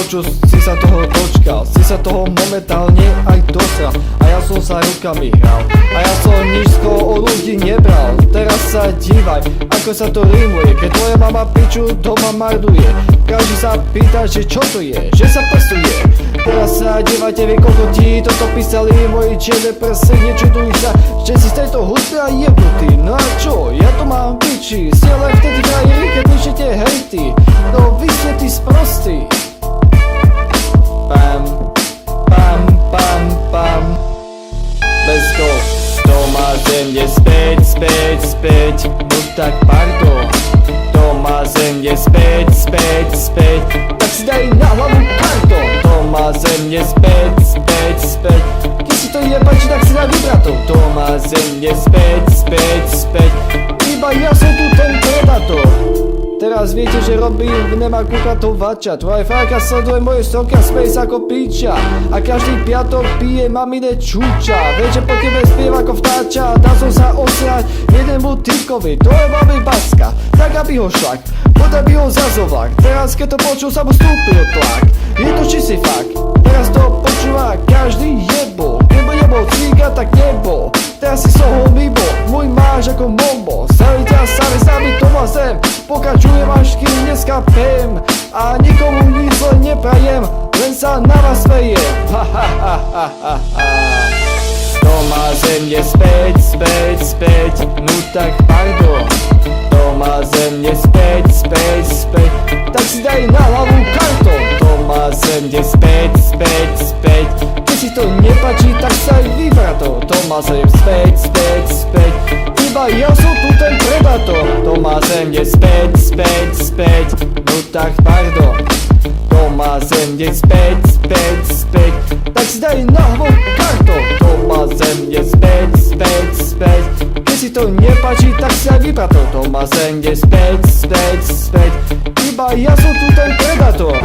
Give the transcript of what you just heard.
počul, si sa toho dočkal, si sa toho momentálne aj dosral. A ja som sa rukami hral, a ja som nízko o ľudí nebral. Teraz sa dívaj, ako sa to rímuje, keď tvoja mama piču doma marduje. Každý sa pýta, že čo to je, že sa prsuje. Teraz sa dívajte vy kokoti, toto písali moji čierne prsy. Nečuduj sa, že si z tejto hudby a jebnutý. No a čo, ja to mám piči, ste len vtedy frajeri, keď píšete hejty. No vy ste tí sprostí. Pam, pam, pam, pam. Let's go. To má zemne späť, späť, späť. No tak pardon. To má zemne späť, späť, späť. Tak si daj na hlavu karton. To má zemne späť, späť, späť. Keď si to jebači, tak si daj vibratov. To má zemne späť, späť, späť. Iba ja som tu ten predator. Teraz viete, že robím v nemá kukatovača. Tvoja fajka sleduje moje stroky a smeje sa ako píča. A každý piatok pije mamine čúča. Viete, po tebe spieva ako vtáča. Dal som sa osrať jednému týpkovi. To je babi baska, tak aby ho šlak, poď aby ho zazovak. Teraz keď to počul, sa mu stúpil tlak. Je to čistý fakt, teraz to počúva každý jebo. Keby nebol cíka, tak nebol. Teraz si sohol mimo, môj máš ako mombo. Celý ťa sami sami to má zem. Pokračujem až kým neskapem. A nikomu nic len neprajem, len sa na vás smejem. Ha ha ha ha ha ha. To má zemne späť, späť, späť. No tak pardon. To má zemne späť, späť, späť. Tak si daj na hlavu karton. To má zemne späť, späť, späť. Keď si to nepáči, tak sa aj vybratov. To má zemne späť, späť, späť. Iba ja som tu ten predator. To má zemne späť, späť, späť. No tak pardon. To má zemne späť, späť, späť. Tak si daj na hlavu karton. To má zemne späť, späť, späť. Keď si to nepáči, tak si aj vybratov. To má zemne späť, späť, späť. Iba ja som tu ten predator.